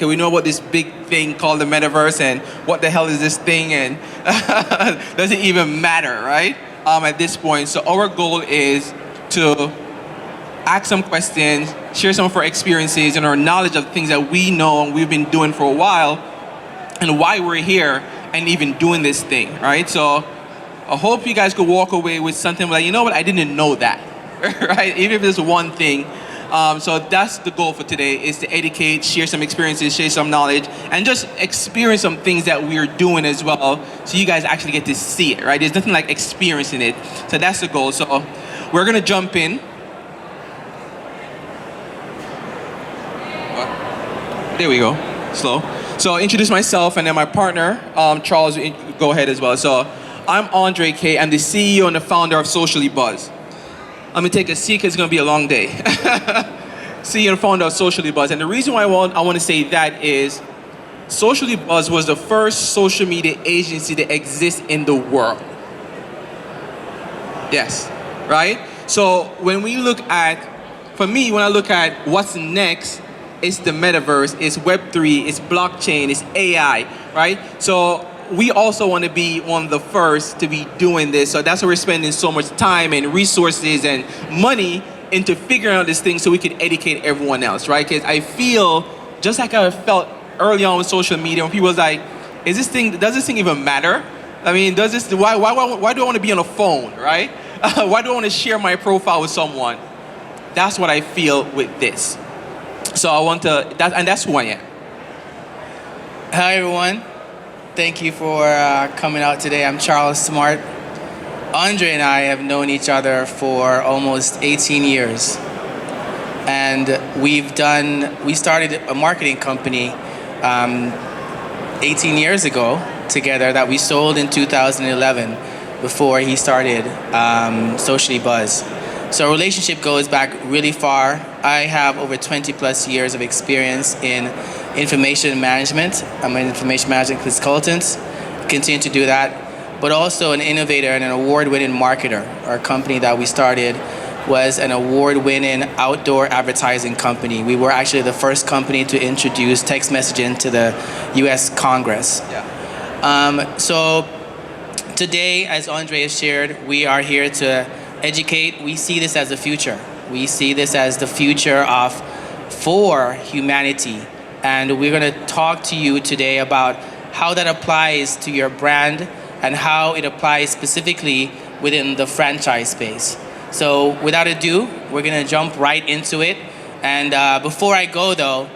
Okay, we know about this big thing called the metaverse and what the hell is this thing and does it even matter, right? At this point. So our goal is to ask some questions, share some of our experiences and our knowledge of things that we know and we've been doing for a while and why we're here and even doing this thing, right? So I hope you guys could walk away with something like, you know what, I didn't know that, right? Even if it's one thing. So that's the goal for today, is to educate, share some experiences, share some knowledge, and just experience some things that we're doing as well, so you guys actually get to see it, right? There's nothing like experiencing it. So that's the goal. So we're gonna jump in. There we go, slow. So I'll introduce myself and then my partner, Charles, go ahead as well. So I'm Andre K. I'm the CEO and the founder of Socially Buzz. I'm gonna take a seat because it's gonna be a long day. CEO and founder of Socially Buzz. And the reason why I want to say that is Socially Buzz was the first social media agency that exists in the world. Yes, right? So when we look at, for me, when I look at what's next, it's the metaverse, it's Web3, it's blockchain, it's AI, right? So we also want to be one of the first to be doing this. So that's why we're spending so much time and resources and money into figuring out this thing so we can educate everyone else, right? Because I feel, just like I felt early on with social media, when people was like, does this thing even matter? I mean, why do I want to be on a phone, right? Why do I want to share my profile with someone? That's what I feel with this. So I want to, that's who I am. Hi everyone. Thank you for coming out today. I'm Charles Smart. Andre and I have known each other for almost 18 years. And we started a marketing company 18 years ago together that we sold in 2011 before he started Socially Buzz. So our relationship goes back really far. I have over 20 plus years of experience in information management. I'm an information management consultant, continue to do that, but also an innovator and an award-winning marketer. Our company that we started was an award-winning outdoor advertising company. We were actually the first company to introduce text messaging to the US Congress. Yeah. So today, as Andre has shared, we are here to educate. We see this as the future. We see this as the future for humanity. And we're going to talk to you today about how that applies to your brand and how it applies specifically within the franchise space. So without ado, we're going to jump right into it. And before I go though,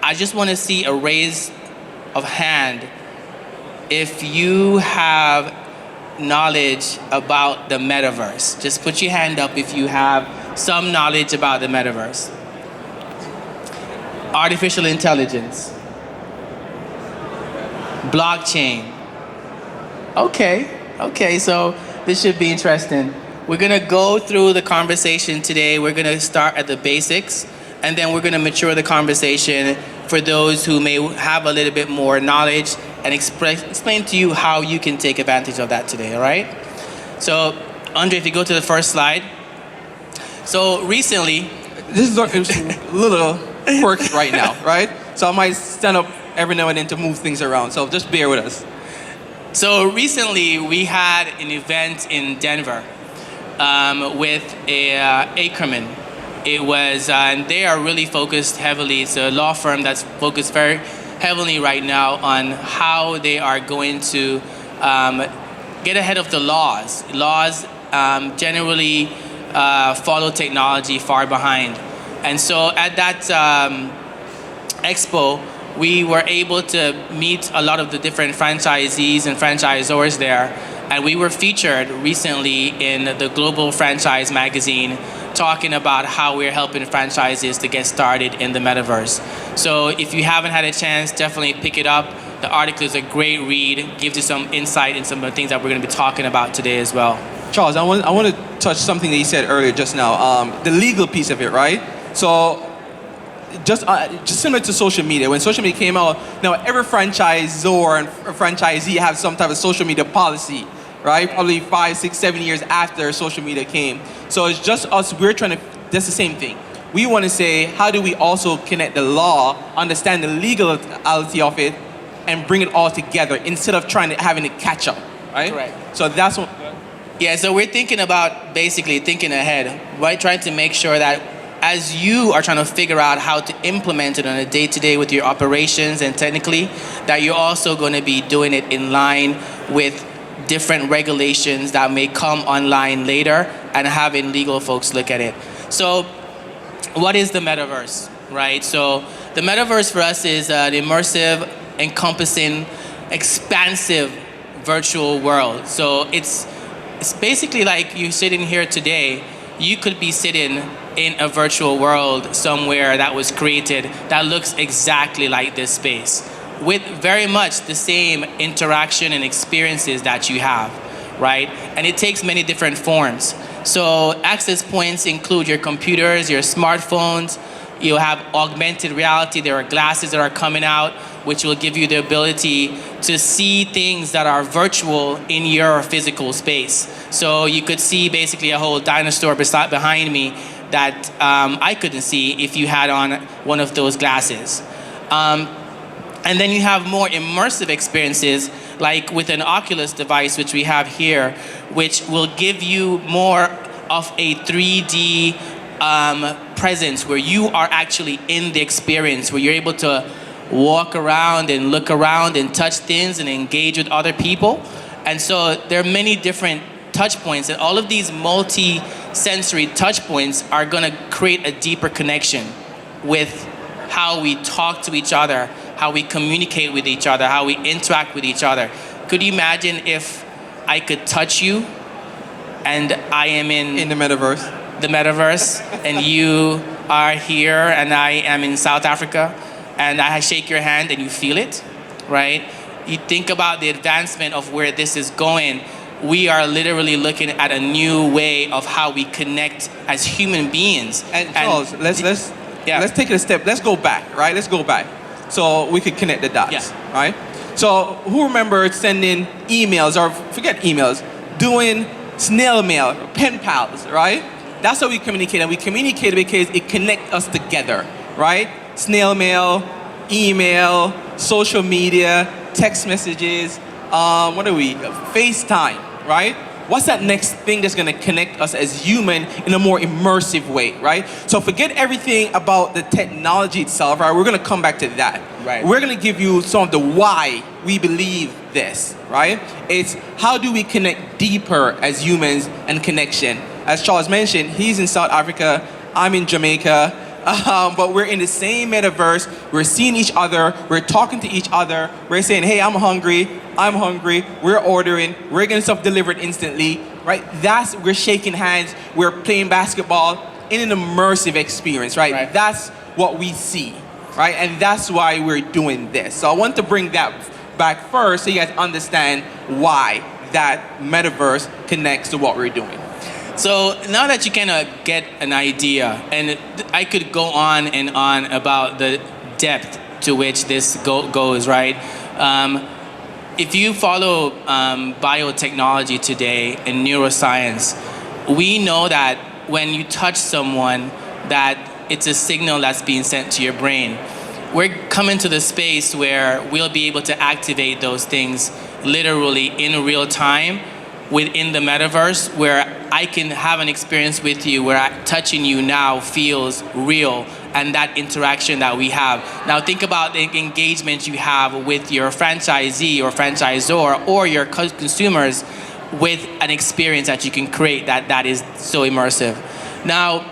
I just want to see a raise of hand if you have knowledge about the metaverse. Just put your hand up if you have some knowledge about the metaverse. Artificial intelligence. Blockchain. Okay, so this should be interesting. We're gonna go through the conversation today. We're gonna start at the basics, and then we're gonna mature the conversation for those who may have a little bit more knowledge and explain to you how you can take advantage of that today, all right? So, Andre, if you go to the first slide. So recently, This is a little quirky right now, right? So I might stand up every now and then to move things around, so just bear with us. So recently we had an event in Denver with Ackerman. It was, and they are really focused heavily, it's a law firm that's focused very heavily right now on how they are going to get ahead of the laws. Laws generally follow technology far behind. And so at that expo, we were able to meet a lot of the different franchisees and franchisors there. And we were featured recently in the Global Franchise magazine talking about how we're helping franchises to get started in the metaverse. So if you haven't had a chance, definitely pick it up. The article is a great read, gives you some insight in some of the things that we're going to be talking about today as well. Charles, I want to touch something that you said earlier just now, the legal piece of it, right? So just similar to social media, when social media came out, now every franchisor and franchisee have some type of social media policy, right? Probably 5, 6, 7 years after social media came. So it's just us, that's the same thing. we want to say, how do we also connect the law, understand the legality of it, and bring it all together instead of having to catch up, right? Correct. So that's what. Yeah, so we're thinking about basically thinking ahead, right? Trying to make sure that as you are trying to figure out how to implement it on a day-to-day with your operations and technically, that you're also going to be doing it in line with different regulations that may come online later and having legal folks look at it. So what is the metaverse, right? So the metaverse for us is an immersive, encompassing, expansive virtual world. So it's basically like you sitting here today, you could be sitting in a virtual world somewhere that was created that looks exactly like this space, with very much the same interaction and experiences that you have, right? And it takes many different forms. So access points include your computers, your smartphones. You'll have augmented reality. There are glasses that are coming out, which will give you the ability to see things that are virtual in your physical space. So you could see basically a whole dinosaur behind me that I couldn't see if you had on one of those glasses. And then you have more immersive experiences, like with an Oculus device, which we have here, which will give you more of a 3D presence where you are actually in the experience, where you're able to walk around and look around and touch things and engage with other people. And so there are many different touch points, and all of these multi-sensory touch points are going to create a deeper connection with how we talk to each other, how we communicate with each other, how we interact with each other. Could you imagine if I could touch you and I am in the metaverse? The metaverse, and you are here and I am in South Africa, and I shake your hand and you feel it, right? You think about the advancement of where this is going. We are literally looking at a new way of how we connect as human beings. And Charles, let's take it a step. Let's go back, right? Let's go back so we could connect the dots, right? So who remembers sending emails, or forget emails, doing snail mail, pen pals, right? That's how we communicate, and we communicate because it connects us together, right? Snail mail, email, social media, text messages, what are we? FaceTime, right? What's that next thing that's gonna connect us as human in a more immersive way, right? So forget everything about the technology itself, right? We're gonna come back to that. Right. We're gonna give you some of the why we believe this, right? It's how do we connect deeper as humans and connection. As Charles mentioned, he's in South Africa, I'm in Jamaica, but we're in the same metaverse. We're seeing each other. We're talking to each other. We're saying, hey, I'm hungry. We're ordering. We're getting stuff delivered instantly, right? We're shaking hands. We're playing basketball in an immersive experience, right? That's what we see, right? And that's why we're doing this. So I want to bring that back first so you guys understand why that metaverse connects to what we're doing. So now that you kind of get an idea, and I could go on and on about the depth to which this goes, right? If you follow biotechnology today and neuroscience, we know that when you touch someone, that it's a signal that's being sent to your brain. We're coming to the space where we'll be able to activate those things literally in real time within the metaverse, where I can have an experience with you where touching you now feels real, and that interaction that we have. Now think about the engagement you have with your franchisee or franchisor or your consumers with an experience that you can create that is so immersive. Now,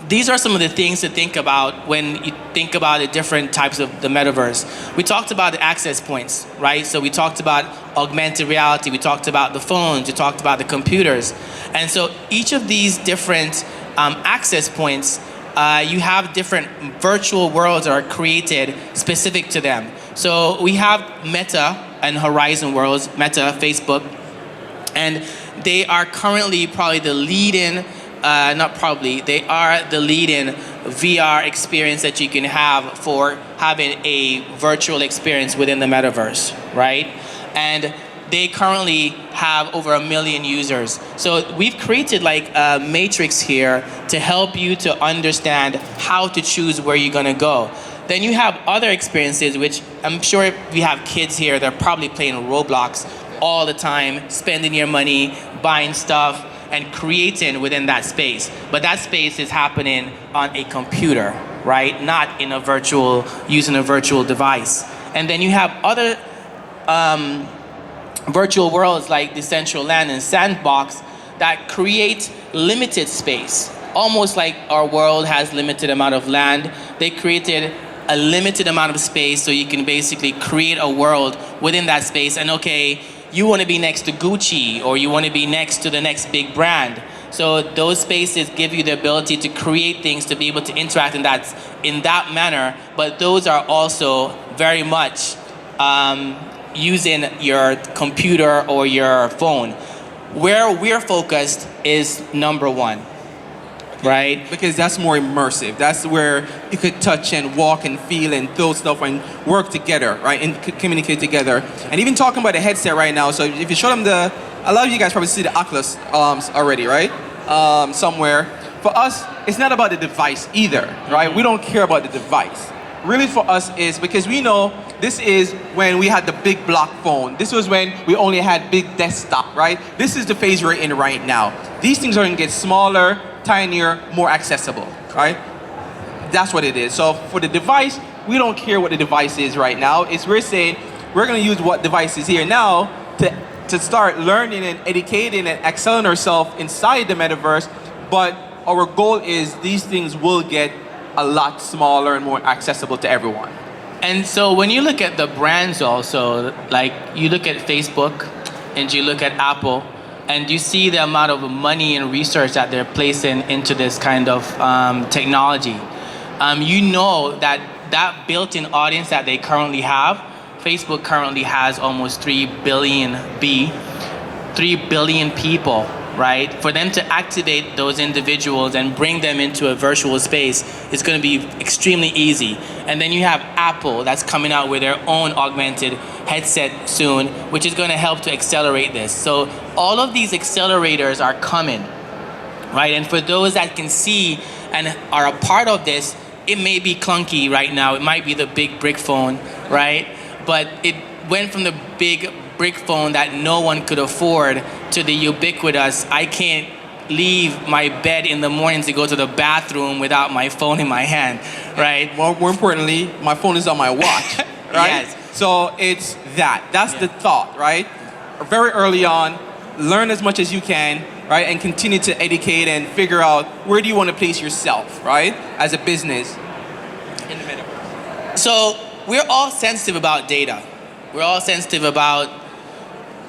these are some of the things to think about when you think about the different types of the metaverse. We talked about the access points, right? So we talked about augmented reality, we talked about the phones, we talked about the computers. And so each of these different access points, you have different virtual worlds that are created specific to them. So we have Meta and Horizon worlds, Meta, Facebook, and they are currently probably the leading they are the leading VR experience that you can have for having a virtual experience within the metaverse, right? And they currently have over 1 million users. So we've created like a matrix here to help you to understand how to choose where you're gonna go. Then you have other experiences, which I'm sure if you have kids here, they're probably playing Roblox all the time, spending your money, buying stuff, and creating within that space. But that space is happening on a computer, right? Not in a virtual, using a virtual device. And then you have other virtual worlds like Decentraland and Sandbox that create limited space. Almost like our world has limited amount of land, they created a limited amount of space so you can basically create a world within that space. And okay, you want to be next to Gucci or you want to be next to the next big brand. So those spaces give you the ability to create things to be able to interact in that manner. But those are also very much using your computer or your phone. Where we're focused is number one, right? Because that's more immersive. That's where you could touch and walk and feel and feel stuff and work together, right? And communicate together. And even talking about the headset right now, so if you show them a lot of you guys probably see the Oculus already, right? Somewhere. For us, it's not about the device either, right? We don't care about the device. Really for us is because we know this is when we had the big block phone. This was when we only had big desktop, right? This is the phase we're in right now. These things are gonna get smaller, tinier, more accessible, right? That's what it is. So for the device, we don't care what the device is right now. We're saying we're gonna use what device is here now to start learning and educating and excelling ourselves inside the metaverse. But our goal is these things will get a lot smaller and more accessible to everyone. And so when you look at the brands also, like you look at Facebook and you look at Apple, and you see the amount of money and research that they're placing into this kind of technology, you know that built-in audience that they currently have, Facebook currently has almost 3 billion people, right? For them to activate those individuals and bring them into a virtual space is going to be extremely easy. And then you have Apple that's coming out with their own augmented headset soon, which is going to help to accelerate this. So all of these accelerators are coming, right? And for those that can see and are a part of this, it may be clunky right now. It might be the big brick phone, right? But it went from the big brick phone that no one could afford to the ubiquitous, I can't leave my bed in the morning to go to the bathroom without my phone in my hand, right? More importantly, my phone is on my watch, right? Yes. So it's that's the thought, right? Very early on, learn as much as you can, right? And continue to educate and figure out where do you want to place yourself, right? As a business in the metaverse. So we're all sensitive about data. We're all sensitive about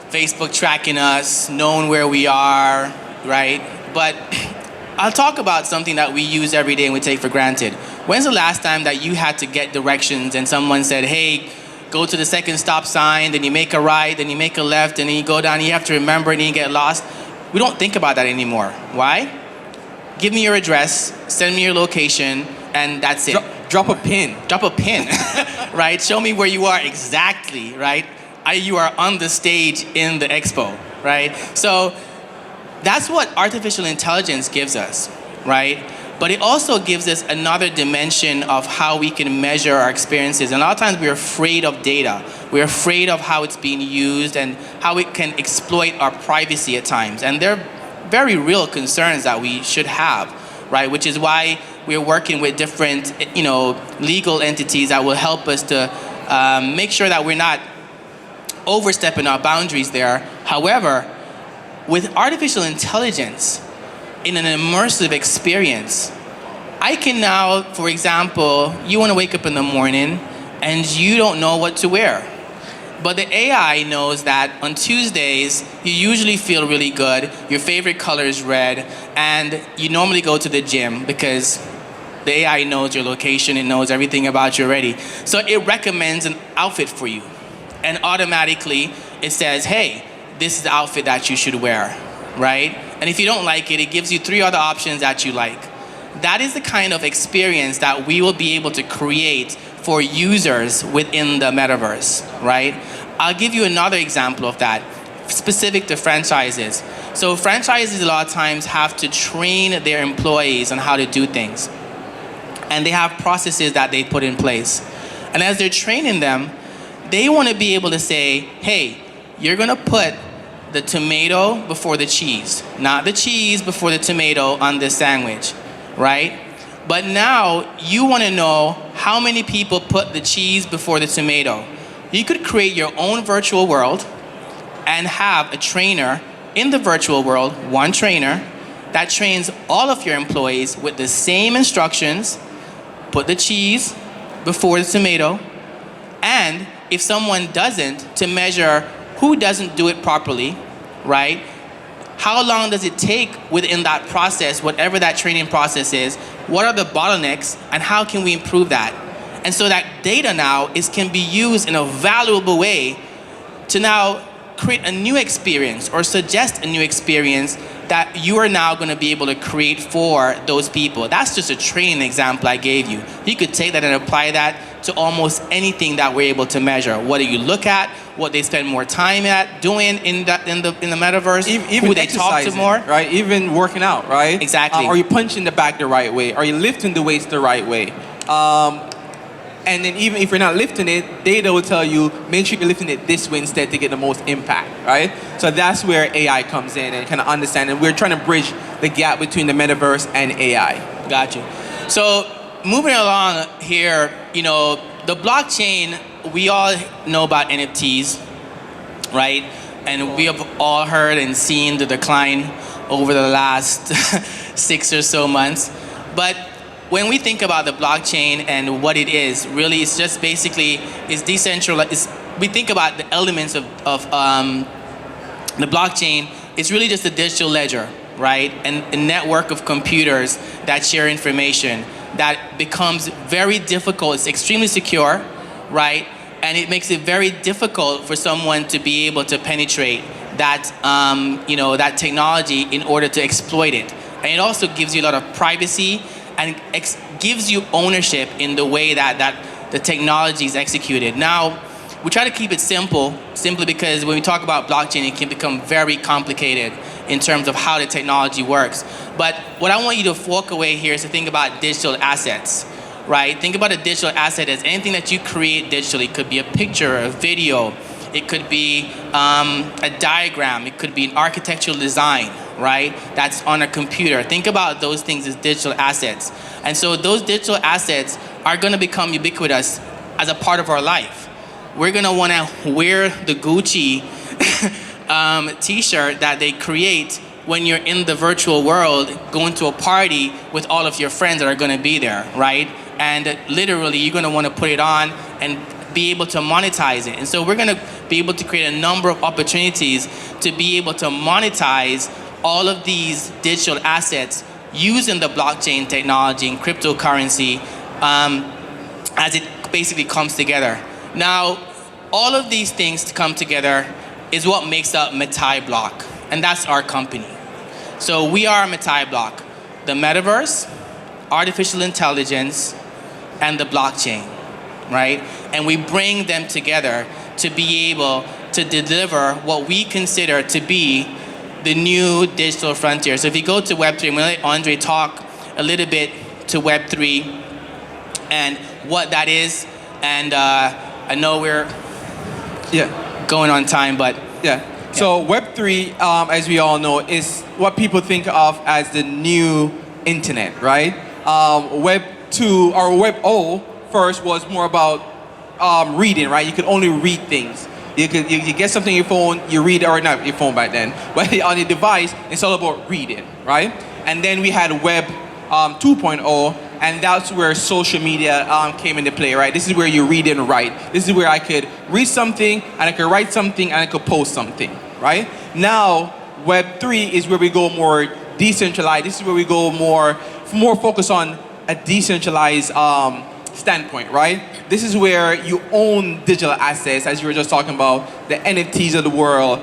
Facebook tracking us, knowing where we are, right? But I'll talk about something that we use every day and we take for granted. When's the last time that you had to get directions and someone said, hey, go to the second stop sign, then you make a right, then you make a left, and then you go down, and you have to remember, and then you get lost? We don't think about that anymore. Why? Give me your address, send me your location, and that's it. Drop a pin. Drop a pin, right? Show me where you are exactly, right? You are on the stage in the expo, right? So that's what artificial intelligence gives us, right? But it also gives us another dimension of how we can measure our experiences. And a lot of times we're afraid of data. We're afraid of how it's being used and how it can exploit our privacy at times. And they're very real concerns that we should have, right? Which is why we're working with different, legal entities that will help us to make sure that we're not overstepping our boundaries there. However, with artificial intelligence in an immersive experience, I can now, for example, you want to wake up in the morning and you don't know what to wear. But the AI knows that on Tuesdays, you usually feel really good, your favorite color is red, and you normally go to the gym because the AI knows your location, it knows everything about you already. So it recommends an outfit for you. And automatically it says, hey, this is the outfit that you should wear, right? And if you don't like it, it gives you 3 other options that you like. That is the kind of experience that we will be able to create for users within the metaverse, right? I'll give you another example of that. specific to franchises. So franchises a lot of times have to train their employees on how to do things. And they have processes that they put in place. And as they're training them, they want to be able to say, hey, you're going to put the tomato before the cheese, not the cheese before the tomato on this sandwich, right? But now you want to know how many people put the cheese before the tomato. You could create your own virtual world and have a trainer in the virtual world, one trainer, that trains all of your employees with the same instructions. Put the cheese before the tomato, and if someone doesn't, to measure who doesn't do it properly, right? How long does it take within that process, whatever that training process is? What are the bottlenecks, and how can we improve that? And so that data now can be used in a valuable way to now create a new experience or suggest a new experience that you are now going to be able to create for those people. That's just a training example I gave you. You could take that and apply that to almost anything that we're able to measure. What do you look at? What they spend more time at doing in the metaverse? Even who they talk to more? Right? Even working out, right? Exactly. Are you punching the bag the right way? Are you lifting the weights the right way? And then even if you're not lifting it, data will tell you, make sure you're lifting it this way instead to get the most impact, right? So that's where AI comes in and kind of understand. And we're trying to bridge the gap between the metaverse and AI. Got you. So moving along here, the blockchain, we all know about NFTs, right? And we have all heard and seen the decline over the last 6 or so months. But when we think about the blockchain and what it is, really it's just basically, it's decentralized. We think about the elements of the blockchain, it's really just a digital ledger, right? And a network of computers that share information that becomes very difficult. It's extremely secure, right? And it makes it very difficult for someone to be able to penetrate that, that technology in order to exploit it. And it also gives you a lot of privacy and gives you ownership in the way that the technology is executed. Now, we try to keep it simple, simply because when we talk about blockchain, it can become very complicated in terms of how the technology works. But what I want you to walk away here is to think about digital assets, right? Think about a digital asset as anything that you create digitally. It could be a picture, a video, it could be a diagram, it could be an architectural design, right? That's on a computer. Think about those things as digital assets. And so those digital assets are going to become ubiquitous as a part of our life. We're going to want to wear the Gucci t-shirt that they create when you're in the virtual world, going to a party with all of your friends that are going to be there, right? And literally, you're going to want to put it on and be able to monetize it. And so we're going to be able to create a number of opportunities to be able to monetize all of these digital assets using the blockchain technology and cryptocurrency as it basically comes together. Now, all of these things to come together is what makes up MetAiBlock, and that's our company. So we are MetAiBlock, the metaverse, artificial intelligence, and the blockchain, right? And we bring them together to be able to deliver what we consider to be the new digital frontier. So if you go to Web3, I'm going to let Andre talk a little bit to Web3 and what that is. And I know we're going on time, but So Web3, as we all know, is what people think of as the new internet, right? Web 2 or Web O first was more about reading, right? You could only read things. You get something on your phone, you read it, or not your phone back then, but on your device, it's all about reading, right? And then we had Web 2.0, and that's where social media came into play, right? This is where you read and write. This is where I could read something, and I could write something, and I could post something, right? Now, Web 3 is where we go more decentralized. This is where we go more focused on a decentralized standpoint, right? This is where you own digital assets, as you were just talking about, the NFTs of the world.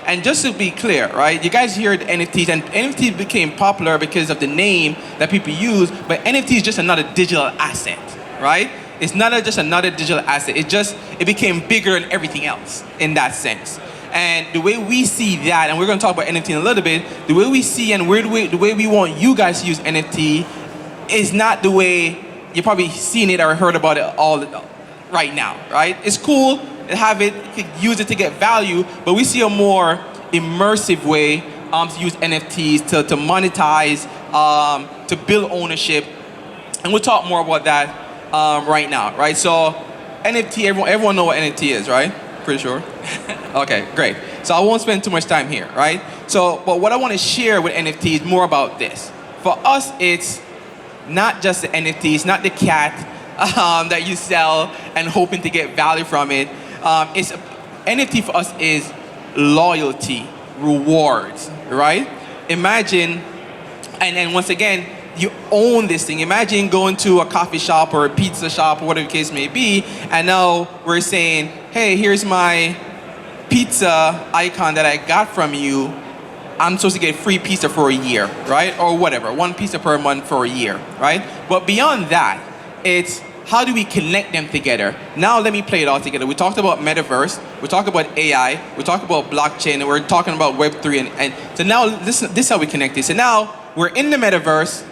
And just to be clear, right? You guys hear the NFTs, and NFTs became popular because of the name that people use, but NFT is just another digital asset, right? It's not just another digital asset. It became bigger than everything else in that sense. And the way we see that, and we're going to talk about NFT in a little bit, the way we see and the way we want you guys to use NFT is not the way you're probably seen it or heard about it all right now, right? It's cool to have it, use it to get value, but we see a more immersive way to use NFTs, to monetize, to build ownership. And we'll talk more about that right now, right? So NFT, everyone know what NFT is, right? Pretty sure. Okay, great. So I won't spend too much time here, right? So, but what I want to share with NFT is more about this. For us, it's not just the NFT, it's not the cat that you sell and hoping to get value from it. It's NFT for us is loyalty, rewards, right? Imagine, and once again, you own this thing. Imagine going to a coffee shop or a pizza shop or whatever the case may be, and now we're saying, hey, here's my pizza icon that I got from you. I'm supposed to get free pizza for a year, right? Or whatever, one pizza per month for a year, right? But beyond that, it's how do we connect them together? Now let me play it all together. We talked about Metaverse, we talked about AI, we talked about blockchain, and we're talking about Web3, and so now this is how we connect it. So now we're in the Metaverse.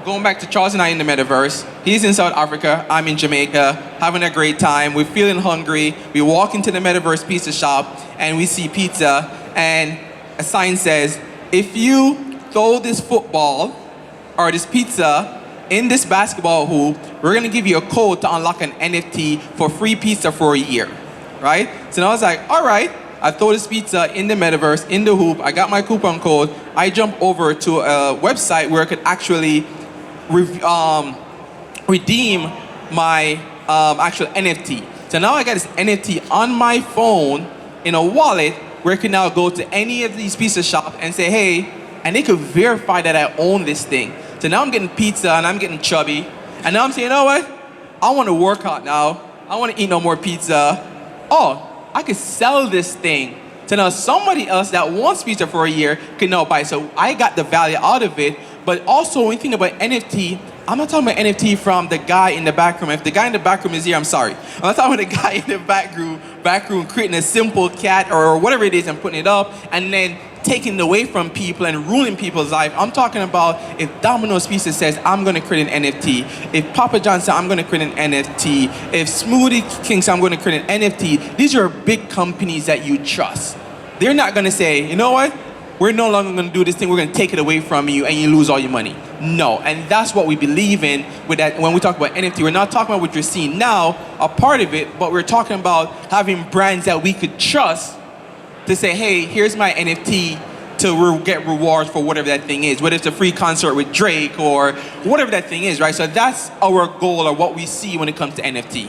Going back to Charles and I in the Metaverse, he's in South Africa, I'm in Jamaica, having a great time, we're feeling hungry, we walk into the Metaverse pizza shop, and we see pizza, and a sign says, if you throw this football or this pizza in this basketball hoop, we're gonna give you a code to unlock an NFT for free pizza for a year, right? So now I was like, all right, I throw this pizza in the Metaverse, in the hoop, I got my coupon code, I jump over to a website where I could actually redeem my actual NFT. So now I got this NFT on my phone in a wallet where I can now go to any of these pizza shops and say, hey, and they could verify that I own this thing. So now I'm getting pizza and I'm getting chubby. And now I'm saying, you know what? I want to work out now. I want to eat no more pizza. Oh, I could sell this thing. So now somebody else that wants pizza for a year can now buy. So I got the value out of it. But also when you think about NFT, I'm not talking about NFT from the guy in the back room. If the guy in the back room is here, I'm sorry. I'm not talking about the guy in the back room creating a simple cat or whatever it is and putting it up and then taking it away from people and ruining people's life. I'm talking about if Domino's Pizza says, I'm going to create an NFT. If Papa John says, I'm going to create an NFT. If Smoothie King says, I'm going to create an NFT. These are big companies that you trust. They're not going to say, you know what? We're no longer going to do this thing. We're going to take it away from you and you lose all your money. No, and that's what we believe in with that. When we talk about NFT, we're not talking about what you're seeing now, a part of it, but we're talking about having brands that we could trust to say, hey, here's my NFT to get rewards for whatever that thing is, whether it's a free concert with Drake or whatever that thing is, right? So that's our goal or what we see when it comes to NFT.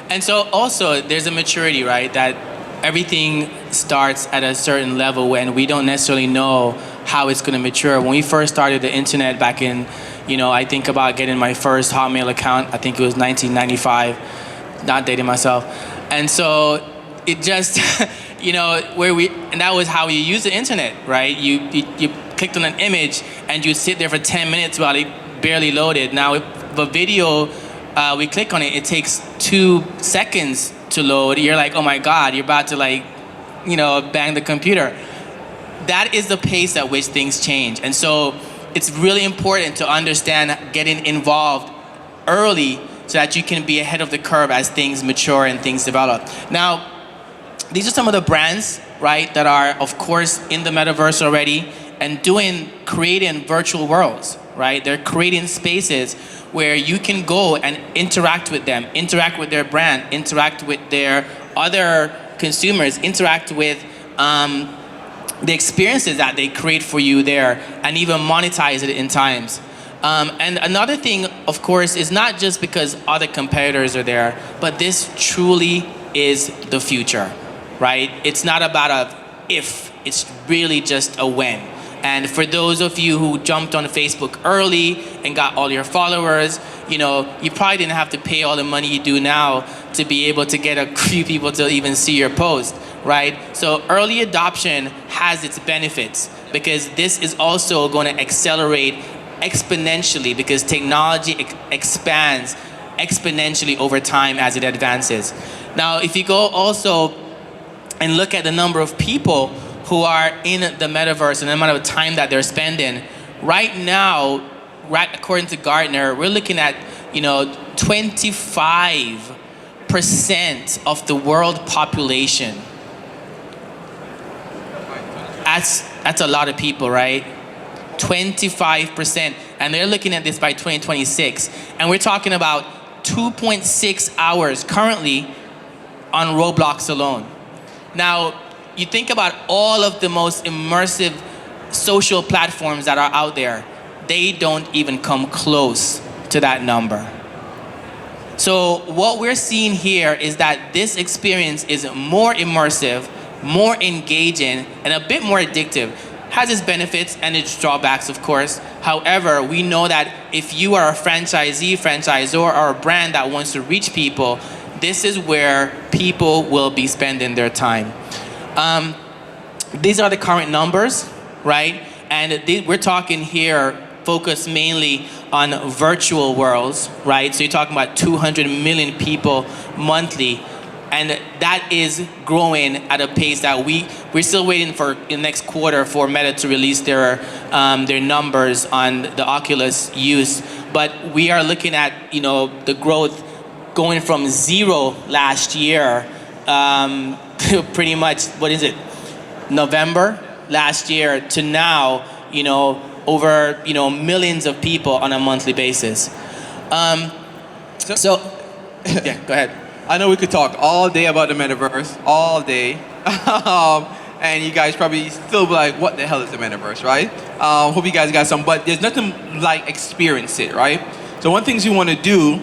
And so also there's a maturity, right? That everything starts at a certain level when we don't necessarily know how it's going to mature. When we first started the internet back in, I think about getting my first Hotmail account. I think it was 1995, not dating myself. And so it just, and that was how you use the internet, right? You clicked on an image and you sit there for 10 minutes while it barely loaded. Now, if the video, we click on it, it takes 2 seconds to load. You're like, oh my God, you're about to bang the computer. That is the pace at which things change. And so it's really important to understand getting involved early so that you can be ahead of the curve as things mature and things develop. Now, these are some of the brands, right, that are, of course, in the metaverse already and creating virtual worlds, right? They're creating spaces where you can go and interact with them, interact with their brand, interact with their other consumers, interact with the experiences that they create for you there, and even monetize it in times. And another thing, of course, is not just because other competitors are there, but this truly is the future, right? It's not about a if, it's really just a when. And for those of you who jumped on Facebook early and got all your followers, you probably didn't have to pay all the money you do now to be able to get a few people to even see your post, right? So early adoption has its benefits because this is also going to accelerate exponentially because technology expands exponentially over time as it advances. Now, if you go also and look at the number of people who are in the metaverse and the amount of time that they're spending, right now, right according to Gartner, we're looking at 25% of the world population. That's a lot of people, right? 25%, and they're looking at this by 2026, and we're talking about 2.6 hours currently on Roblox alone. Now, you think about all of the most immersive social platforms that are out there, they don't even come close to that number. So what we're seeing here is that this experience is more immersive, more engaging, and a bit more addictive. Has its benefits and its drawbacks, of course. However, we know that if you are a franchisee, franchisor, or a brand that wants to reach people, this is where people will be spending their time. These are the current numbers, right? And we're talking here focused mainly on virtual worlds, right? So you're talking about 200 million people monthly. And that is growing at a pace that we're still waiting for the next quarter for Meta to release their numbers on the Oculus use. But we are looking at the growth going from 0 last year to pretty much, November last year to now, over millions of people on a monthly basis. Yeah, go ahead. I know we could talk all day about the metaverse, all day. And you guys probably still be like, what the hell is the metaverse, right? Hope you guys got some, but there's nothing like experience it, right? So one thing you want to do,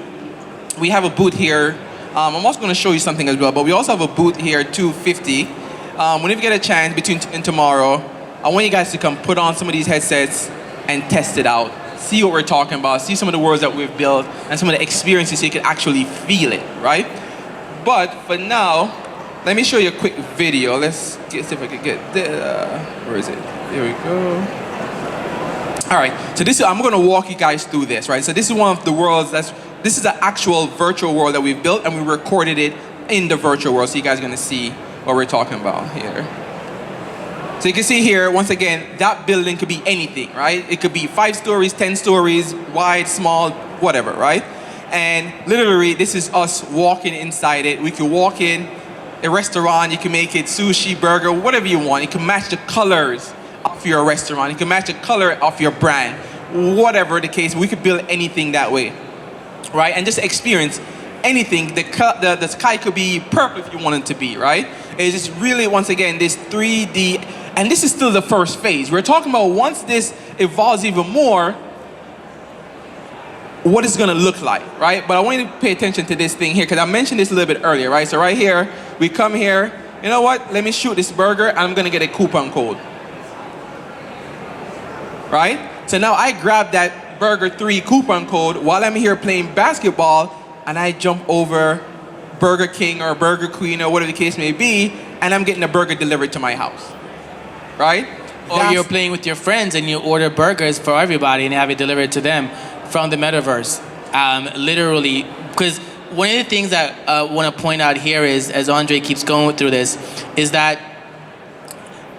we have a booth here. I'm also going to show you something as well, but we also have a booth here, 250. Whenever you get a chance between and tomorrow, I want you guys to come put on some of these headsets and test it out. See what we're talking about, see some of the worlds that we've built and some of the experiences so you can actually feel it, right? But for now, let me show you a quick video. Let's see if I can get where is it? There we go. All right, so I'm going to walk you guys through this, right? So this is one of the worlds this is an actual virtual world that we've built, and we recorded it in the virtual world, so you guys are going to see what we're talking about here. So you can see here, once again, that building could be anything, right? It could be 5 stories, 10 stories, wide, small, whatever, right? And literally, this is us walking inside it. We could walk in a restaurant, you can make it sushi, burger, whatever you want. You can match the colors of your restaurant. You can match the color of your brand. Whatever the case, we could build anything that way, right? And just experience anything. The sky could be purple if you want it to be, right? It's just really, once again, this 3D, and this is still the first phase. We're talking about once this evolves even more, what it's gonna look like, right? But I want you to pay attention to this thing here, because I mentioned this a little bit earlier, right? So right here, we come here, you know what? Let me shoot this burger, and I'm gonna get a coupon code, right? So now I grab that Burger 3 coupon code while I'm here playing basketball, and I jump over Burger King or Burger Queen or whatever the case may be, and I'm getting a burger delivered to my house, right? Or you're playing with your friends and you order burgers for everybody and have it delivered to them from the metaverse. Literally, because one of the things that I want to point out here is, as Andre keeps going through this, is that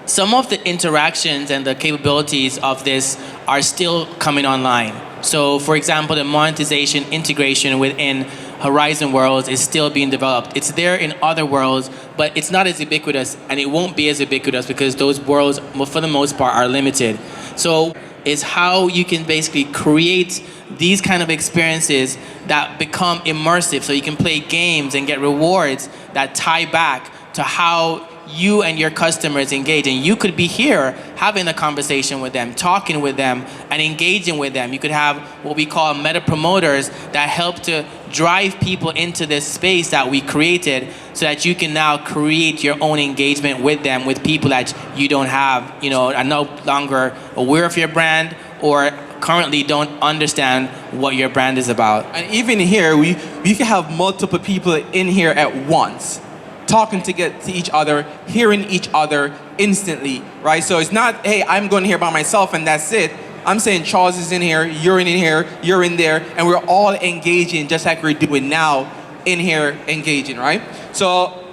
some of the interactions and the capabilities of this are still coming online. So, for example, the monetization integration within Horizon Worlds is still being developed. It's there in other worlds, but it's not as ubiquitous, and it won't be as ubiquitous because those worlds, for the most part, are limited. So it's how you can basically create these kind of experiences that become immersive, so you can play games and get rewards that tie back to how you and your customers engage. And you could be here having a conversation with them, talking with them, and engaging with them. You could have what we call meta promoters that help to drive people into this space that we created, so that you can now create your own engagement with them, with people that you don't have, are no longer aware of your brand or currently don't understand what your brand is about. And even here, we can have multiple people in here at once, talking to each other, hearing each other instantly, right? So it's not, hey, I'm going here by myself and that's it. I'm saying Charles is in here, you're in here, you're in there, and we're all engaging just like we're doing now in here engaging, right? So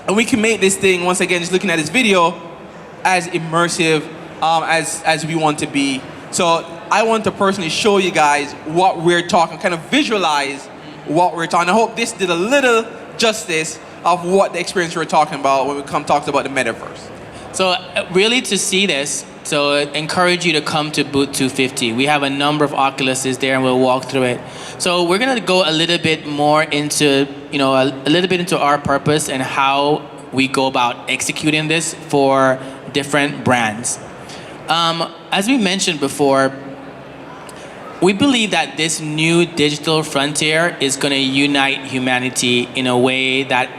And we can make this thing, once again, just looking at this video, as immersive as we want to be. So I want to personally show you guys what we're talking, kind of visualize what we're talking. I hope this did a little justice of what the experience we're talking about when we talk about the metaverse. So really to see this, so I encourage you to come to booth 250. We have a number of Oculuses there and we'll walk through it. So we're gonna go a little bit more into, a little bit into our purpose and how we go about executing this for different brands. As we mentioned before, we believe that this new digital frontier is gonna unite humanity in a way that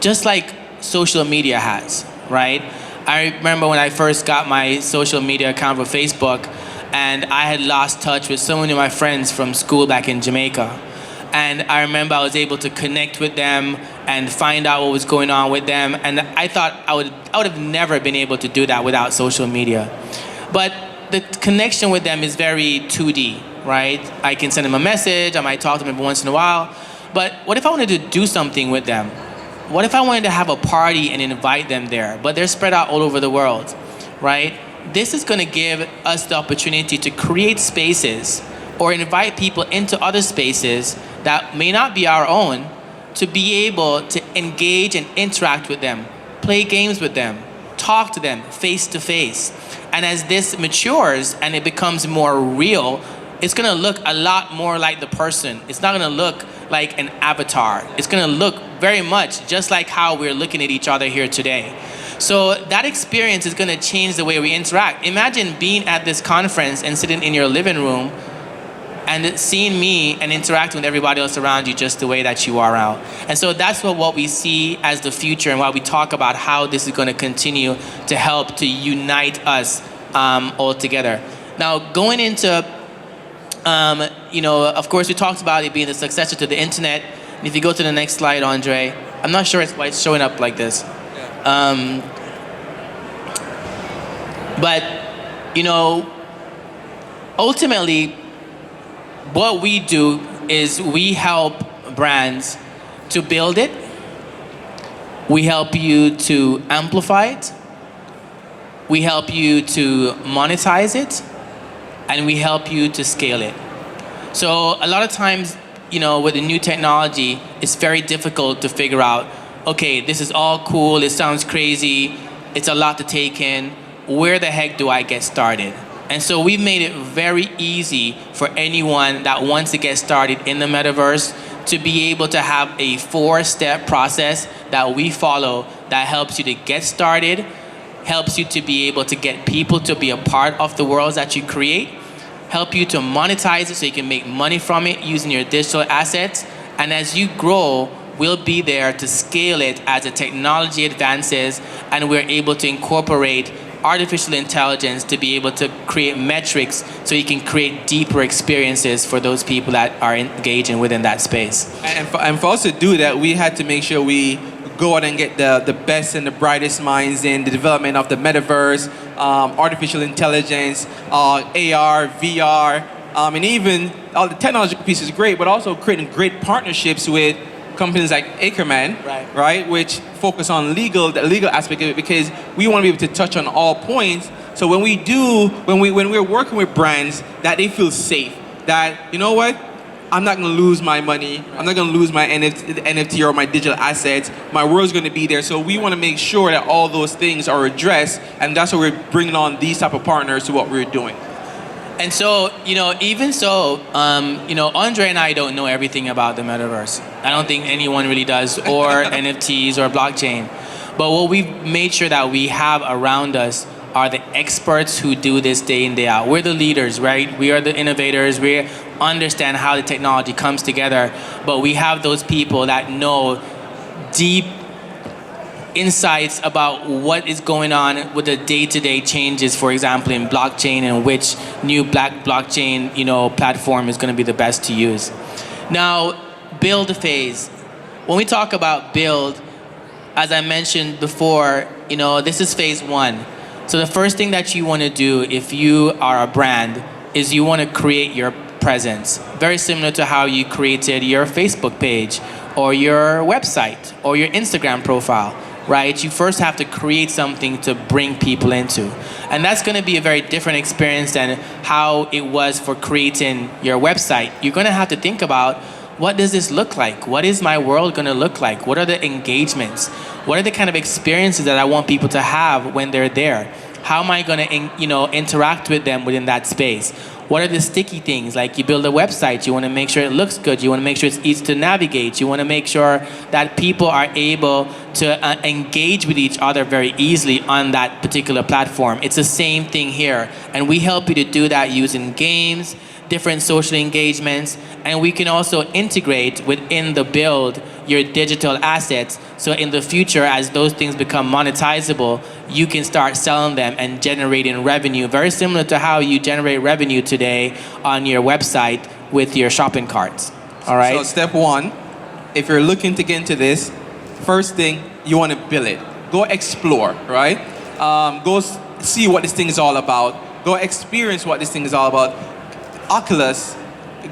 just like social media has, right? I remember when I first got my social media account for Facebook, and I had lost touch with so many of my friends from school back in Jamaica. And I remember I was able to connect with them and find out what was going on with them. And I thought I would have never been able to do that without social media. But the connection with them is very 2D, right? I can send them a message, I might talk to them every once in a while. But what if I wanted to do something with them? What if I wanted to have a party and invite them there, but they're spread out all over the world, right? This is gonna give us the opportunity to create spaces or invite people into other spaces that may not be our own to be able to engage and interact with them, play games with them, talk to them face to face. And as this matures and it becomes more real, it's gonna look a lot more like the person. It's not gonna look like an avatar. It's gonna look very much just like how we're looking at each other here today. So that experience is gonna change the way we interact. Imagine being at this conference and sitting in your living room and seeing me and interacting with everybody else around you just the way that you are out. And so that's what we see as the future and why we talk about how this is gonna continue to help to unite us all together. Now, going into of course, we talked about it being the successor to the internet. And if you go to the next slide, Andre, I'm not sure why it's showing up like this. But, ultimately, what we do is we help brands to build it. We help you to amplify it. We help you to monetize it. And we help you to scale it. So a lot of times, with the new technology, it's very difficult to figure out, okay, this is all cool, it sounds crazy, it's a lot to take in, where the heck do I get started? And so we've made it very easy for anyone that wants to get started in the metaverse to be able to have a 4-step process that we follow that helps you to get started, helps you to be able to get people to be a part of the worlds that you create, help you to monetize it so you can make money from it using your digital assets. And as you grow, we'll be there to scale it as the technology advances and we're able to incorporate artificial intelligence to be able to create metrics so you can create deeper experiences for those people that are engaging within that space. And for us to do that, we had to make sure we go out and get the best and the brightest minds in the development of the metaverse, artificial intelligence, AR, VR, and even all the technological piece is great, but also creating great partnerships with companies like Ackerman, right, which focus on the legal aspect of it, because we want to be able to touch on all points. So when we're working with brands, that they feel safe, that, you know what, I'm not going to lose my money. I'm not going to lose my NFT or my digital assets. My world's going to be there. So we want to make sure that all those things are addressed, and that's why we're bringing on these type of partners to what we're doing. And so, even so, Andre and I don't know everything about the metaverse. I don't think anyone really does, or NFTs or blockchain. But what we've made sure that we have around us are the experts who do this day in, day out. We're the leaders, right? We are the innovators. We understand how the technology comes together. But we have those people that know deep insights about what is going on with the day-to-day changes, for example, in blockchain, and which new blockchain, platform is going to be the best to use. Now, build phase. When we talk about build, as I mentioned before, this is phase 1. So the first thing that you want to do if you are a brand is you want to create your presence. Very similar to how you created your Facebook page or your website or your Instagram profile. right? You first have to create something to bring people into. And that's going to be a very different experience than how it was for creating your website. You're going to have to think about, what does this look like? What is my world going to look like? What are the engagements? What are the kind of experiences that I want people to have when they're there? How am I going to, interact with them within that space? What are the sticky things? Like, you build a website, you want to make sure it looks good. You want to make sure it's easy to navigate. You want to make sure that people are able to engage with each other very easily on that particular platform. It's the same thing here. And we help you to do that using games, different social engagements, and we can also integrate within the build your digital assets. So in the future, as those things become monetizable, you can start selling them and generating revenue, very similar to how you generate revenue today on your website with your shopping carts. All right? So step one, if you're looking to get into this, first thing, you want to build it. Go explore, right? See what this thing is all about. Go experience what this thing is all about. Oculus,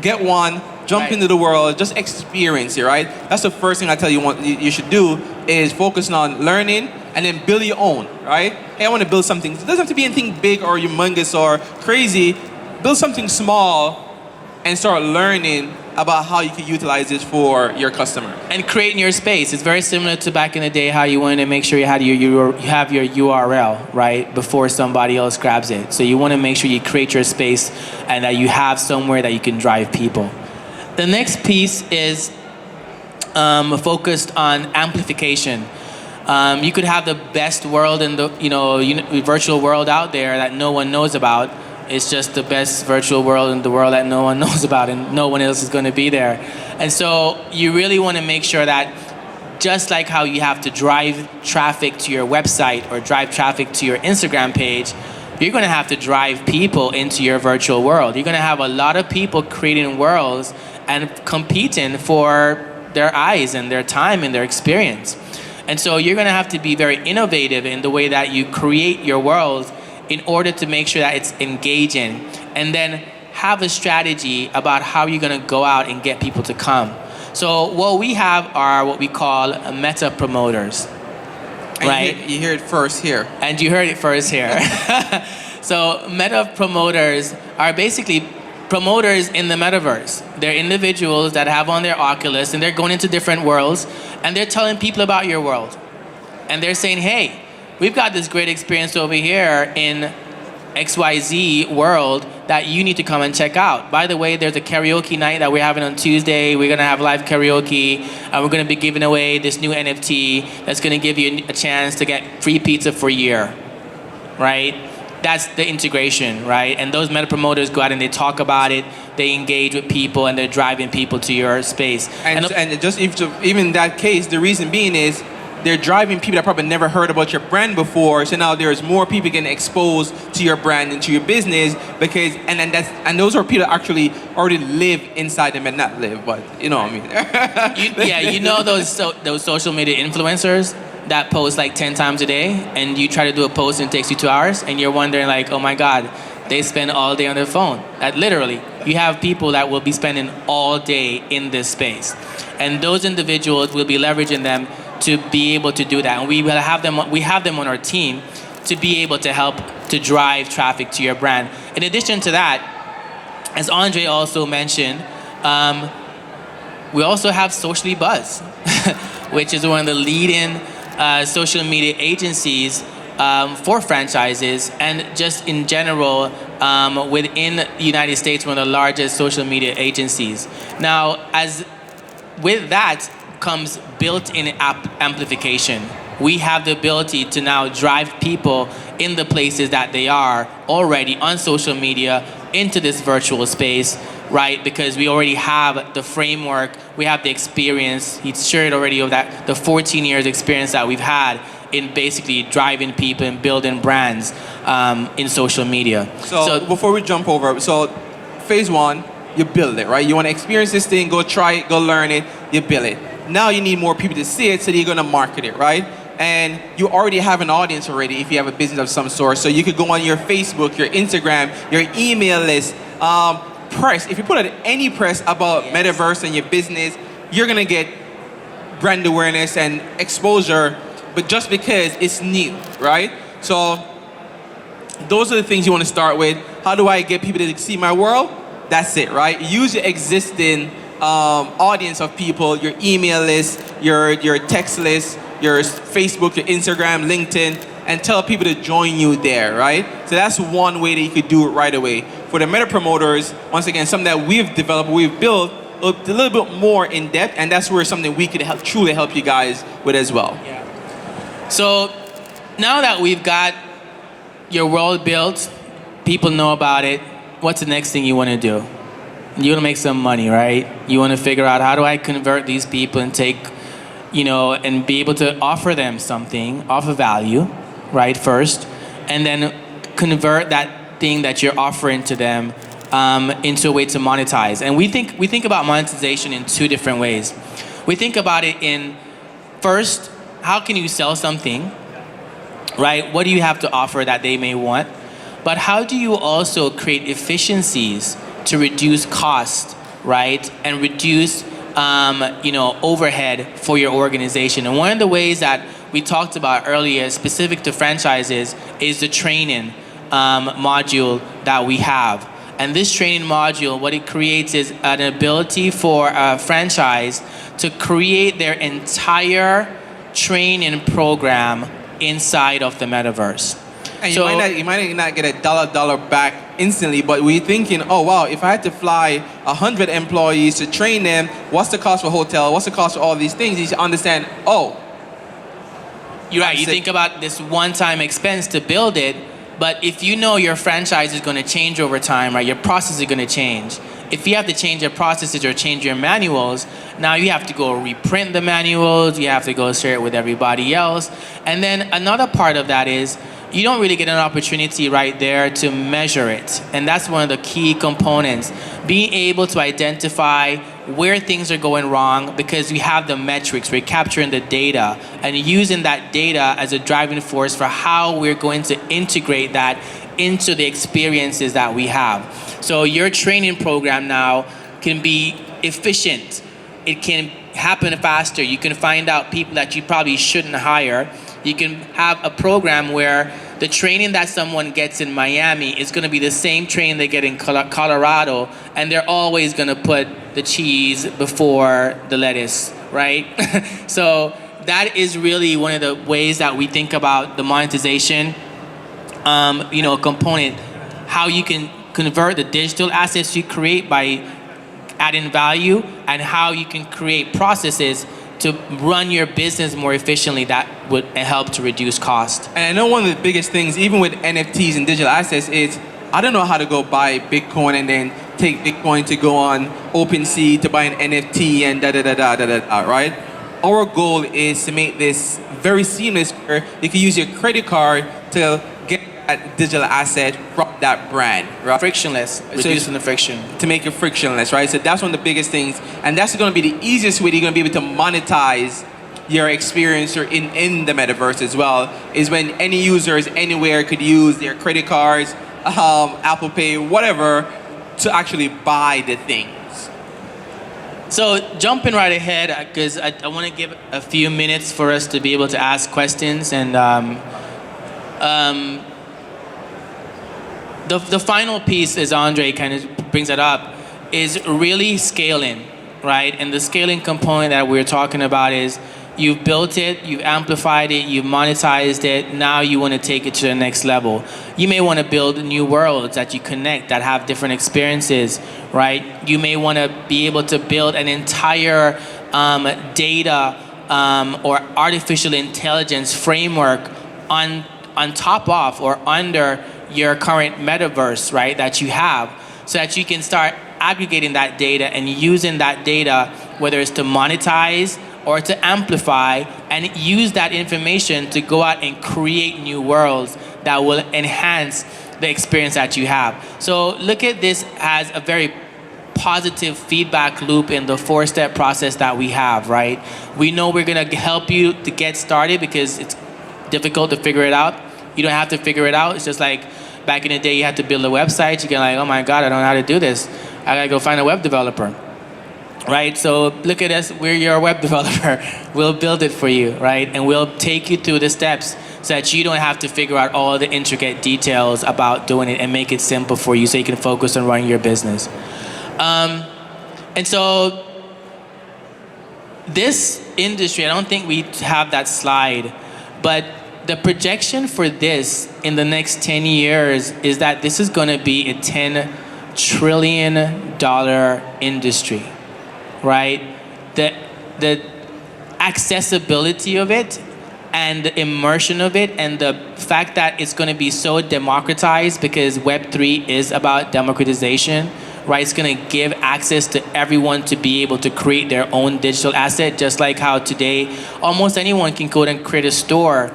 get one, jump into the world, just experience it, right? That's the first thing I tell you you should do, is focus on learning and then build your own, right? Hey, I want to build something. It doesn't have to be anything big or humongous or crazy. Build something small and start learning about how you can utilize this for your customer. And creating your space. It's very similar to back in the day how you wanted to make sure you have your URL, right, before somebody else grabs it. So you want to make sure you create your space and that you have somewhere that you can drive people. The next piece is focused on amplification. You could have the best world in the virtual world out there that no one knows about. It's just the best virtual world in the world that no one knows about, and no one else is going to be there. And so you really want to make sure that, just like how you have to drive traffic to your website or drive traffic to your Instagram page, you're going to have to drive people into your virtual world. You're going to have a lot of people creating worlds and competing for their eyes and their time and their experience. And so you're going to have to be very innovative in the way that you create your world in order to make sure that it's engaging, and then have a strategy about how you're going to go out and get people to come. So what we have are what we call meta promoters, right? You hear it first here. And you heard it first here. So meta promoters are basically promoters in the metaverse. They're individuals that have on their Oculus and they're going into different worlds and they're telling people about your world. And they're saying, hey, we've got this great experience over here in XYZ world that you need to come and check out. By the way, there's a karaoke night that we're having on Tuesday. We're gonna have live karaoke, and we're gonna be giving away this new NFT that's gonna give you a chance to get free pizza for a year, right? That's the integration, right? And those meta promoters go out and they talk about it, they engage with people, and they're driving people to your space. And just even in that case, the reason being is, they're driving people that probably never heard about your brand before. So now there's more people getting exposed to your brand and to your business because, and those are people that actually already live inside them, and not live, but you know what I mean. you know those social media influencers that post like 10 times a day, and you try to do a post and it takes you 2 hours, and you're wondering like, oh my God, they spend all day on their phone. Literally, you have people that will be spending all day in this space, and those individuals will be leveraging them to be able to do that, and we have them on our team to be able to help to drive traffic to your brand. In addition to that, as Andre also mentioned, we also have Socially Buzz, which is one of the leading social media agencies for franchises, and just in general within the United States, one of the largest social media agencies. Now, as with that comes built-in amplification. We have the ability to now drive people in the places that they are already on social media into this virtual space, right? Because we already have the framework, we have the experience. He's shared already of that, the 14 years experience that we've had in basically driving people and building brands in social media. So before we jump over, so phase one, you build it, right? You want to experience this thing, go try it, go learn it, you build it. Now you need more people to see it, so you're going to market it, right? And you already have an audience already if you have a business of some sort. So you could go on your Facebook, your Instagram, your email list, press. If you put out any press about Metaverse and your business, you're going to get brand awareness and exposure but just because it's new, right? So those are the things you want to start with. How do I get people to see my world? That's it, right? Use your existing audience of people, your email list, your text list, your Facebook, your Instagram, LinkedIn, and tell people to join you there, right? So that's one way that you could do it right away. For the meta promoters, once again, something that we've developed, we've built a little bit more in depth, and that's where something we could truly help you guys with as well. Yeah. So now that we've got your world built, people know about it, what's the next thing you want to do? You want to make some money, right? You want to figure out, how do I convert these people and take, and be able to offer them something, offer value, right, first, and then convert that thing that you're offering to them into a way to monetize. And we think about monetization in two different ways. We think about it in, first, how can you sell something, right? What do you have to offer that they may want? But how do you also create efficiencies to reduce cost, right? And reduce, overhead for your organization. And one of the ways that we talked about earlier, specific to franchises, is the training module that we have. And this training module, what it creates is an ability for a franchise to create their entire training program inside of the metaverse. And you might not get a dollar back instantly, but we're thinking, oh wow, if I had to fly 100 employees to train them, what's the cost for hotel? What's the cost for all these things? You should understand, you're right. You think about this one-time expense to build it, but if you know your franchise is going to change over time, right? Your processes are going to change. If you have to change your processes or change your manuals, now you have to go reprint the manuals. You have to go share it with everybody else. And then another part of that is, you don't really get an opportunity right there to measure it. And that's one of the key components. Being able to identify where things are going wrong, because we have the metrics, we're capturing the data, and using that data as a driving force for how we're going to integrate that into the experiences that we have. So your training program now can be efficient. It can happen faster. You can find out people that you probably shouldn't hire. You can have a program where the training that someone gets in Miami is going to be the same training they get in Colorado, and they're always going to put the cheese before the lettuce, right? So that is really one of the ways that we think about the monetization, component, how you can convert the digital assets you create by adding value, and how you can create processes to run your business more efficiently that would help to reduce cost. And I know one of the biggest things, even with NFTs and digital assets, is I don't know how to go buy Bitcoin and then take Bitcoin to go on OpenSea to buy an NFT and right? Our goal is to make this very seamless where you can use your credit card to get that digital asset from that brand, right? Frictionless, reducing the friction. To make it frictionless, right? So that's one of the biggest things. And that's going to be the easiest way that you're going to be able to monetize your experience in the metaverse as well, is when any users anywhere could use their credit cards, Apple Pay, whatever, to actually buy the things. So jumping right ahead, because I want to give a few minutes for us to be able to ask questions, and the final piece, as Andre kind of brings it up, is really scaling, right? And the scaling component that we're talking about is, you've built it, you've amplified it, you've monetized it, now you want to take it to the next level. You may want to build new worlds that you connect, that have different experiences, right? You may want to be able to build an entire data or artificial intelligence framework on top of or under your current metaverse, right, that you have, so that you can start aggregating that data and using that data, whether it's to monetize or to amplify, and use that information to go out and create new worlds that will enhance the experience that you have. So look at this as a very positive feedback loop in the 4-step process that we have, right? We know we're gonna help you to get started because it's difficult to figure it out. You don't have to figure it out. It's just like back in the day, you had to build a website. You get like, oh my God, I don't know how to do this. I gotta go find a web developer. right? So look at us, we're your web developer. We'll build it for you, right? And we'll take you through the steps so that you don't have to figure out all the intricate details about doing it, and make it simple for you so you can focus on running your business. And so this industry, I don't think we have that slide, but the projection for this in the next 10 years is that this is going to be a $10 trillion industry, right? The accessibility of it and the immersion of it and the fact that it's going to be so democratized, because Web3 is about democratization, right? It's going to give access to everyone to be able to create their own digital asset, just like how today almost anyone can go and create a store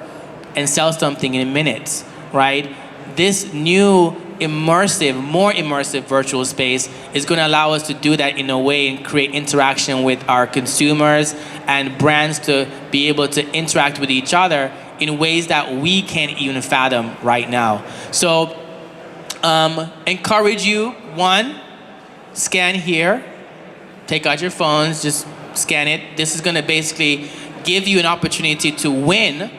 and sell something in minutes, right? This new immersive, more immersive virtual space is going to allow us to do that in a way and create interaction with our consumers and brands to be able to interact with each other in ways that we can't even fathom right now. So encourage you, one, scan here, take out your phones, just scan it. This is going to basically give you an opportunity to win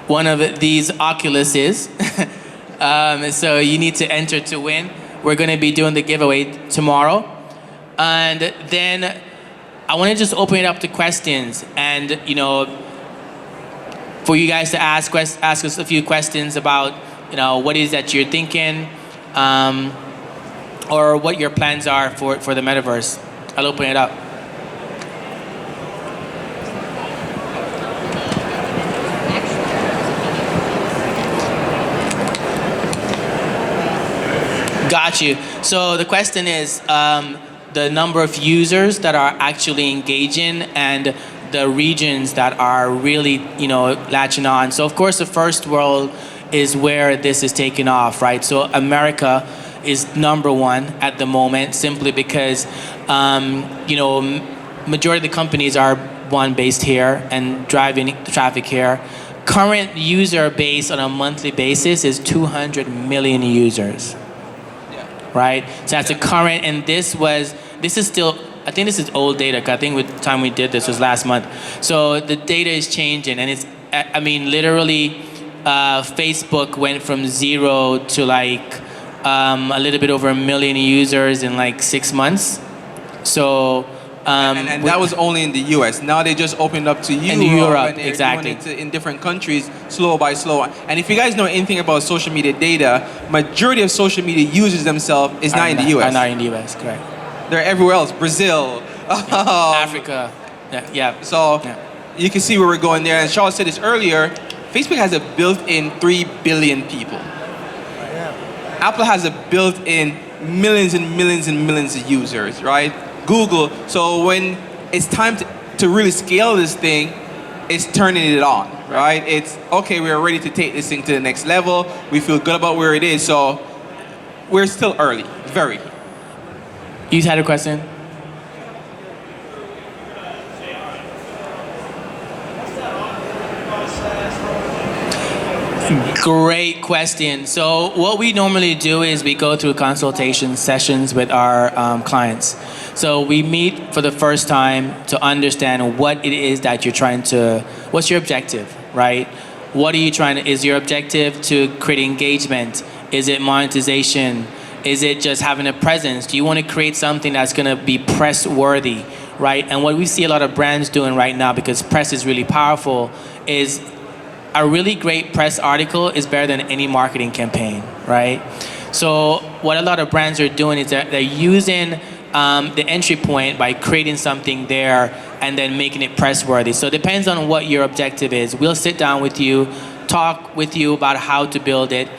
one of these Oculuses. So you need to enter to win. We're going to be doing the giveaway tomorrow. And then I want to just open it up to questions, and for you guys to ask us a few questions about what is that you're thinking, or what your plans are for the metaverse. I'll open it up. Got you. So the question is the number of users that are actually engaging and the regions that are really, latching on. So of course the first world is where this is taking off, right? So America is number one at the moment, simply because, majority of the companies are based here and driving traffic here. Current user base on a monthly basis is 200 million users. Right? So that's a current, and this is still, I think this is old data, because I think with the time we did this was last month. So the data is changing, and it's, literally, Facebook went from 0 to a little bit over 1 million users in 6 months. So, and that was only in the US. Now they just opened up to Europe. In Europe, and they're exactly. doing it in different countries, slow by slow. And if you guys know anything about social media data, majority of social media users themselves is not in the US. Are not in the US, correct. They're everywhere else, Brazil, Africa. Yeah. So you can see where we're going there. And Charles said this earlier, Facebook has a built-in 3 billion people. Apple has a built-in millions and millions and millions of users, right? Google. So when it's time to really scale this thing, it's turning it on, right? It's, okay, we're ready to take this thing to the next level. We feel good about where it is. So we're still early, very. You had a question? Great question. So what we normally do is we go through consultation sessions with our clients. So we meet for the first time to understand what it is that you're trying to, what's your objective, right? What are you trying to, is your objective to create engagement? Is it monetization? Is it just having a presence? Do you want to create something that's going to be press worthy, right? And what we see a lot of brands doing right now, because press is really powerful, is a really great press article is better than any marketing campaign, right? So what a lot of brands are doing is that they're using the entry point by creating something there and then making it press worthy. So it depends on what your objective is. We'll sit down with you, talk with you about how to build it.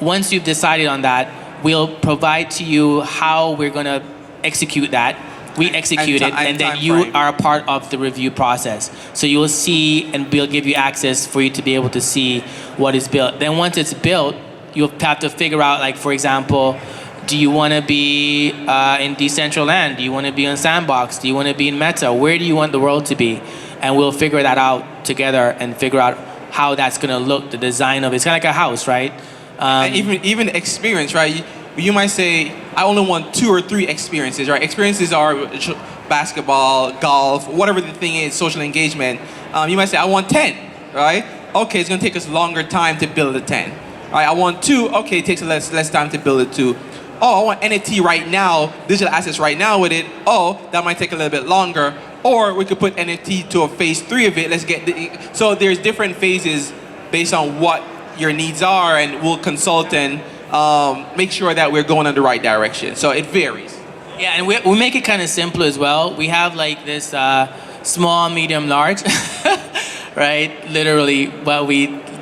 Once you've decided on that, we'll provide to you how we're going to execute that. We execute it, and then you are a part of the review process. So you will see, and we'll give you access for you to be able to see what is built. Then once it's built, you'll have to figure out, like, for example, do you want to be in Decentraland? Do you want to be on Sandbox? Do you want to be in Meta? Where do you want the world to be? And we'll figure that out together and figure out how that's going to look, the design of it. It's kind of like a house, right? And even experience, right? you might say, I only want 2 or 3 experiences, right? Experiences are basketball, golf, whatever the thing is, social engagement. You might say, I want 10, right? Okay, it's gonna take us longer time to build a 10. Right, I want 2, okay, it takes less time to build a 2. Oh, I want NFT right now, digital assets right now with it. Oh, that might take a little bit longer. Or we could put NFT to a phase 3 of it. So there's different phases based on what your needs are, and we'll consult and make sure that we're going in the right direction. So it varies. Yeah, and we make it kind of simple as well. We have like this small, medium, large, right? Literally, but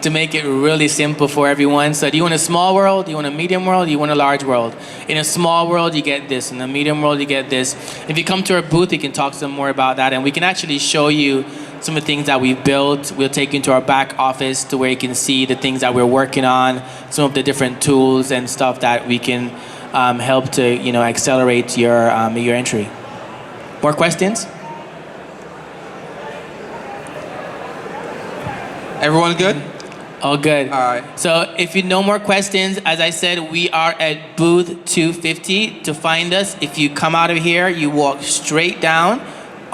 to make it really simple for everyone. So do you want a small world? Do you want a medium world? Do you want a large world? In a small world, you get this. In a medium world, you get this. If you come to our booth, you can talk some more about that, and we can actually show you some of the things that we've built. We'll take you into our back office to where you can see the things that we're working on, some of the different tools and stuff that we can help to accelerate your entry. More questions? Everyone good? All good. All right. So if you no more questions, as I said, we are at booth 250. To find us, if you come out of here, you walk straight down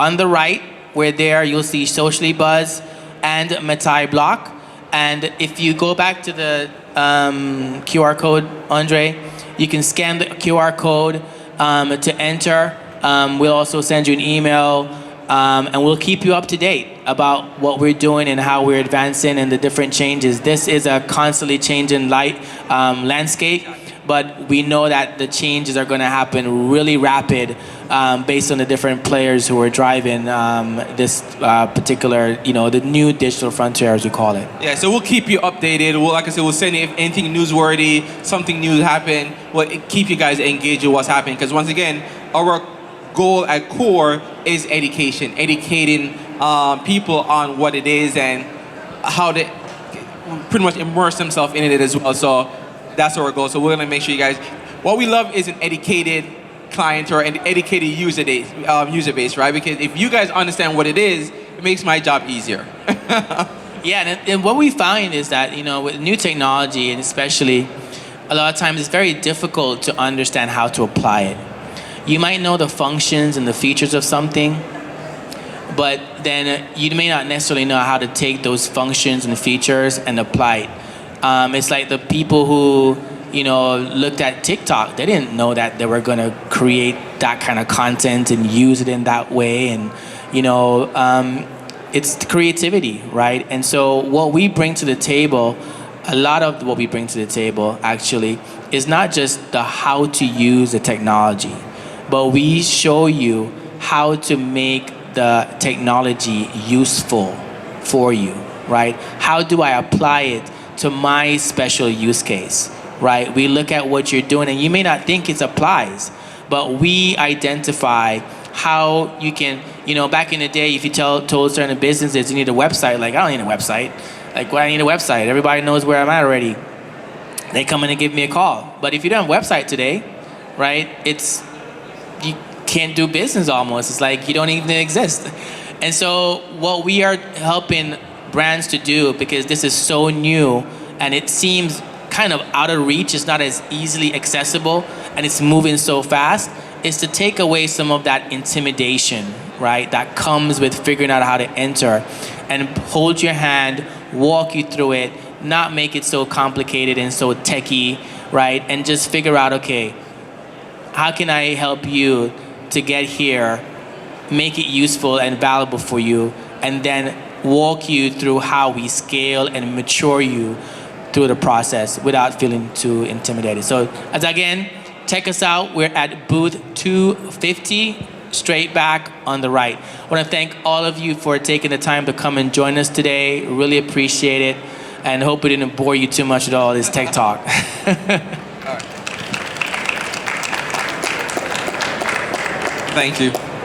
on the right, where there you'll see Socially Buzz and MetAiBlock. And if you go back to the QR code, Andre, you can scan the QR code to enter. We'll also send you an email, and we'll keep you up to date about what we're doing and how we're advancing and the different changes. This is a constantly changing landscape, but we know that the changes are going to happen really rapid based on the different players who are driving this particular, the new digital frontier, as we call it. Yeah, so we'll keep you updated. Like I said, we'll send you if anything newsworthy, something new happen. We'll keep you guys engaged with what's happening. Because once again, our goal at core is educating people on what it is and how to pretty much immerse themselves in it as well. So that's our goal. So we're gonna make sure you guys. What we love is an educated client or an educated user base, right? Because if you guys understand what it is, it makes my job easier. Yeah, and what we find is that with new technology, and especially a lot of times, it's very difficult to understand how to apply it. You might know the functions and the features of something, but then you may not necessarily know how to take those functions and features and apply it. It's like the people who, looked at TikTok. They didn't know that they were going to create that kind of content and use it in that way. And, it's creativity, right? And so what we bring to the table, a lot of what we bring to the table actually is not just the how to use the technology, but we show you how to make the technology useful for you, right? How do I apply it to my special use case, right? We look at what you're doing, and you may not think it applies, but we identify how you can, back in the day, if you told certain businesses you need a website, like, I don't need a website. Like, why do I need a website? Everybody knows where I'm at already. They come in and give me a call. But if you don't have a website today, right, you can't do business almost. It's like you don't even exist. And so what we are helping brands to do, because this is so new and it seems kind of out of reach, it's not as easily accessible, and it's moving so fast, is to take away some of that intimidation, right, that comes with figuring out how to enter, and hold your hand, walk you through it, not make it so complicated and so techy, right, and just figure out, okay, how can I help you to get here, make it useful and valuable for you, and then walk you through how we scale and mature you through the process without feeling too intimidated. So, as again, check us out. We're at booth 250, straight back on the right. I want to thank all of you for taking the time to come and join us today. Really appreciate it, and hope we didn't bore you too much with all this tech talk. Thank you.